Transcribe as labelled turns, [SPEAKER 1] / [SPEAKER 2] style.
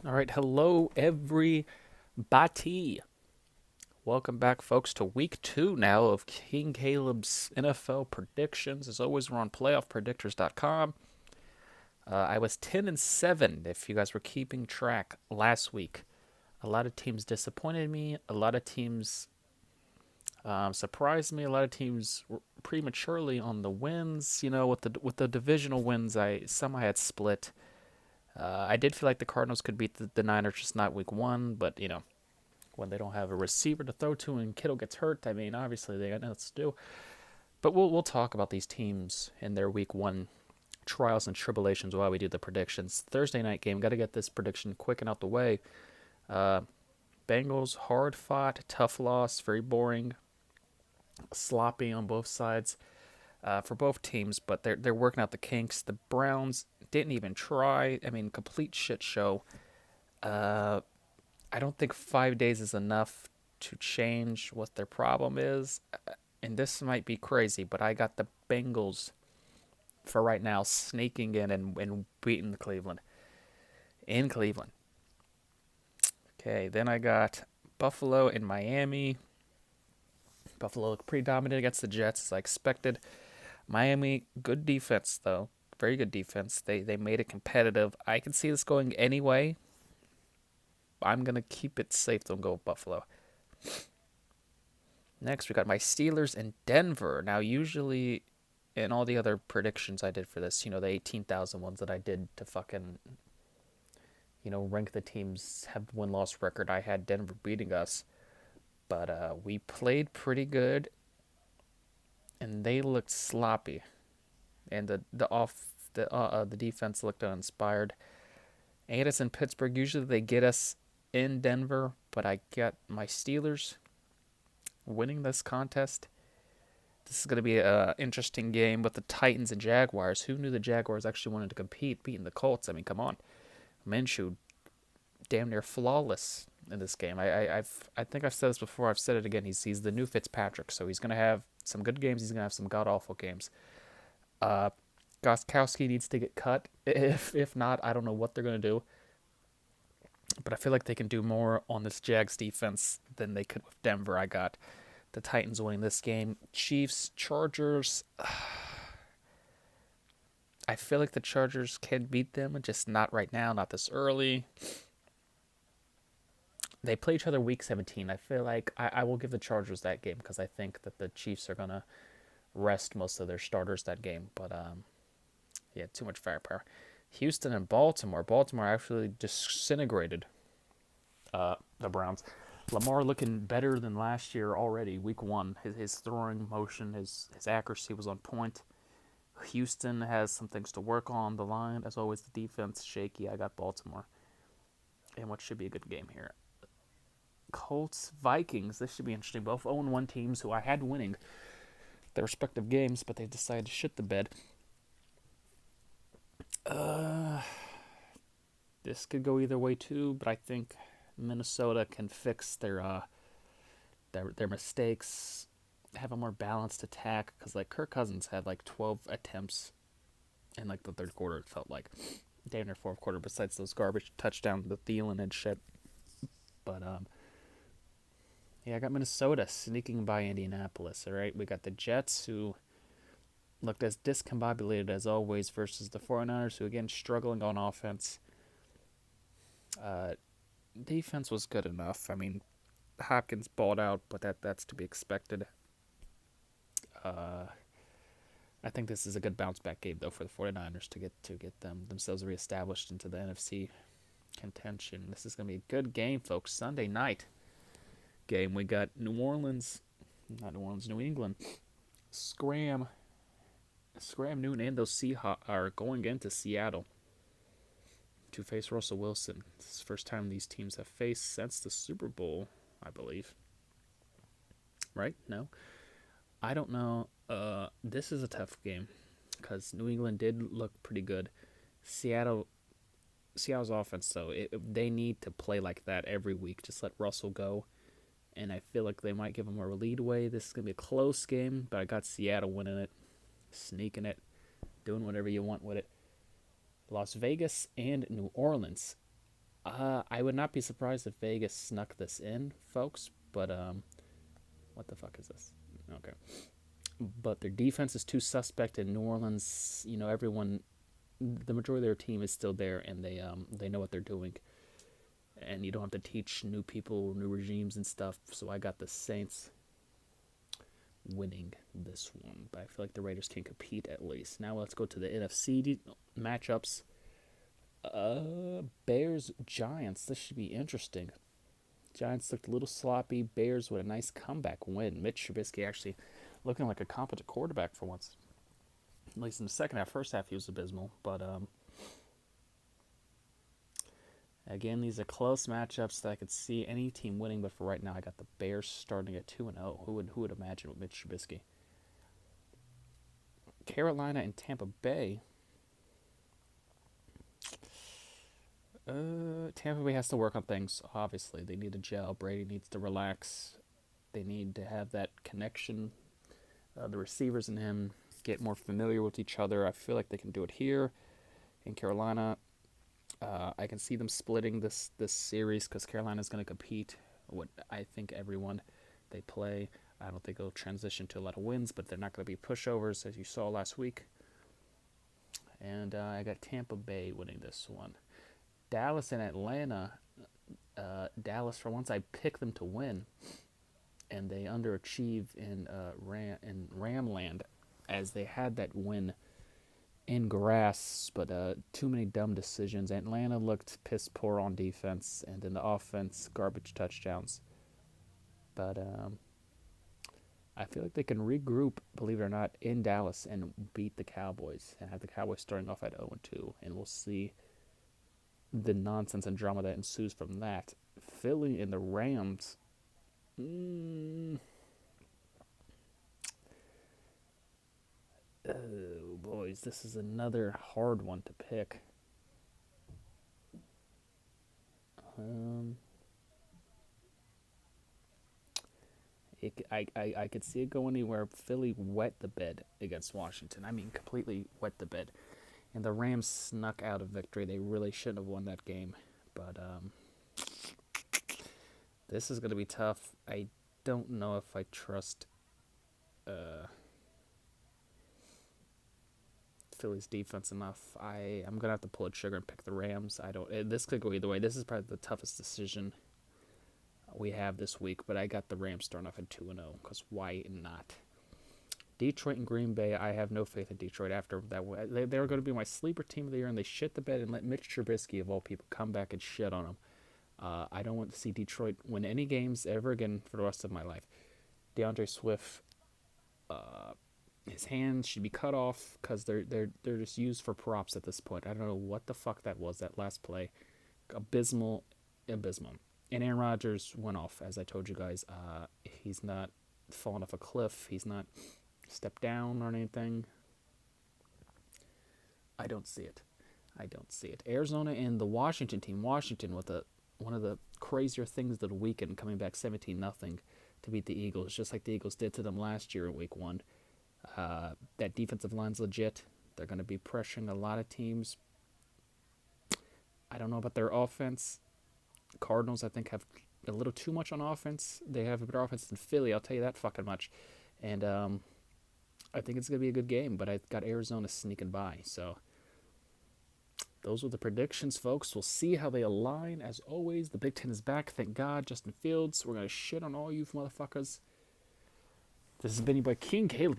[SPEAKER 1] All right, hello everybody. Welcome back, folks, to week 2 now of King Caleb's NFL predictions. As always, we're on playoffpredictors.com. I was 10-7, if you guys were keeping track last week. A lot of teams disappointed me. A lot of teams surprised me. A lot of teams were prematurely on the wins. With the divisional wins, I had split. I did feel like the Cardinals could beat the Niners, just not week 1, but when they don't have a receiver to throw to and Kittle gets hurt, I mean, obviously they got nothing to do. But we'll talk about these teams and their week 1 trials and tribulations while we do the predictions. Thursday night game, got to get this prediction quick and out the way. Uh, Bengals, hard fought, tough loss, very boring, sloppy on both sides for both teams, but they're working out the kinks. The Browns didn't even try. I mean, complete shit show. Uh, I don't think 5 days is enough to change what their problem is. And this might be crazy, but I got the Bengals for right now sneaking in and beating Cleveland. In Cleveland. Okay, then I got Buffalo and Miami. Buffalo looked pretty dominant against the Jets as I expected. Miami, good defense though. Very good defense. They made it competitive. I can see this going anyway. I'm gonna keep it safe. Don't go with Buffalo. Next, we got my Steelers in Denver. Now, usually in all the other predictions I did for this, the 18,000 ones that I did to fucking, rank the teams, have win-loss record, I had Denver beating us. But we played pretty good, and they looked sloppy. And the defense looked uninspired. And it's in Pittsburgh. Usually they get us in Denver, but I got my Steelers winning this contest. This is going to be an interesting game with the Titans and Jaguars. Who knew the Jaguars actually wanted to compete, beating the Colts? I mean, come on. Minshew, damn near flawless in this game. I think I've said this before. I've said it again. He's the new Fitzpatrick, so he's going to have some good games. He's going to have some god awful games. Uh, Gostkowski needs to get cut. If not, I don't know what they're going to do. But I feel like they can do more on this Jags defense than they could with Denver. I got the Titans winning this game. Chiefs, Chargers. I feel like the Chargers can beat them, just not right now, not this early. They play each other week 17. I feel like I will give the Chargers that game because I think that the Chiefs are going to rest most of their starters that game. But, yeah, too much firepower. Houston and Baltimore. Baltimore actually disintegrated the Browns. Lamar looking better than last year already, week 1. His throwing motion, his accuracy was on point. Houston has some things to work on. The line, as always, the defense shaky. I got Baltimore. And what should be a good game here. Colts, Vikings. This should be interesting. Both 0-1 teams who I had winning their respective games, but they decided to shit the bed. This could go either way too, but I think Minnesota can fix their mistakes, have a more balanced attack. Because like Kirk Cousins had like 12 attempts in like the third quarter. It felt like damn near fourth quarter. Besides those garbage touchdowns, the Thielen and shit. But yeah, I got Minnesota sneaking by Indianapolis. All right, we got the Jets who looked as discombobulated as always versus the 49ers who again struggling on offense. Uh, Defense was good enough. I mean, Hopkins balled out, but that's to be expected. Uh, I think this is a good bounce back game though for the 49ers to get themselves reestablished into the NFC contention. This is going to be a good game, folks. Sunday night game. We got New England. Scram Newton and those Seahawks are going into Seattle to face Russell Wilson. This is the first time these teams have faced since the Super Bowl, I believe. Right? No? I don't know. This is a tough game because New England did look pretty good. Seattle's offense, though, they need to play like that every week. Just let Russell go. And I feel like they might give him a leadway. This is going to be a close game, but I got Seattle winning it, sneaking it, doing whatever you want with it. Las Vegas and New Orleans. I would not be surprised if Vegas snuck this in, folks. But what the fuck is this? Okay, but their defense is too suspect in New Orleans. You know, everyone, the majority of their team is still there, and they know what they're doing. And you don't have to teach new people, new regimes and stuff. So I got the Saints winning this one, but I feel like the Raiders can compete at least. Now let's go to the NFC matchups. Bears Giants. This should be interesting. Giants looked a little sloppy. Bears with a nice comeback win. Mitch Trubisky actually looking like a competent quarterback for once. At least in the second half. First half he was abysmal, but again, these are close matchups that I could see any team winning, but for right now, I got the Bears starting at 2-0. Who would imagine with Mitch Trubisky? Carolina and Tampa Bay. Tampa Bay has to work on things. Obviously, they need to gel. Brady needs to relax. They need to have that connection. The receivers and him get more familiar with each other. I feel like they can do it here in Carolina. I can see them splitting this series because Carolina's going to compete. What I think everyone they play. I don't think they'll transition to a lot of wins, but they're not going to be pushovers as you saw last week. And I got Tampa Bay winning this one. Dallas and Atlanta. Dallas, for once, I picked them to win, and they underachieve in Ramland as they had that win in grass, but too many dumb decisions. Atlanta looked piss poor on defense, and then the offense, garbage touchdowns. But I feel like they can regroup, believe it or not, in Dallas and beat the Cowboys and have the Cowboys starting off at 0-2, and we'll see the nonsense and drama that ensues from that. Philly and the Rams. Oh, boys, this is another hard one to pick. I could see it go anywhere. Philly wet the bed against Washington. I mean, completely wet the bed. And the Rams snuck out a victory. They really shouldn't have won that game. But this is going to be tough. I don't know if I trust Philly's defense enough. I'm going to have to pull a trigger and pick the Rams. This could go either way. This is probably the toughest decision we have this week, but I got the Rams starting off at 2-0 because why not? Detroit and Green Bay, I have no faith in Detroit after that. They were going to be my sleeper team of the year, and they shit the bed and let Mitch Trubisky, of all people, come back and shit on them. I don't want to see Detroit win any games ever again for the rest of my life. DeAndre Swift, his hands should be cut off because they're just used for props at this point. I don't know what the fuck that was, that last play. Abysmal. And Aaron Rodgers went off, as I told you guys. He's not fallen off a cliff. He's not stepped down or anything. I don't see it. Arizona and the Washington team. Washington with one of the crazier things of the weekend, coming back 17-0 to beat the Eagles, just like the Eagles did to them last year in Week 1. That defensive line's legit. They're going to be pressuring a lot of teams. I don't know about their offense. Cardinals, I think, have a little too much on offense. They have a better offense than Philly, I'll tell you that fucking much. And I think it's going to be a good game, but I've got Arizona sneaking by. So those were the predictions, folks. We'll see how they align. As always, the Big Ten is back. Thank God. Justin Fields. We're going to shit on all you motherfuckers. This has been your boy King Kaleb.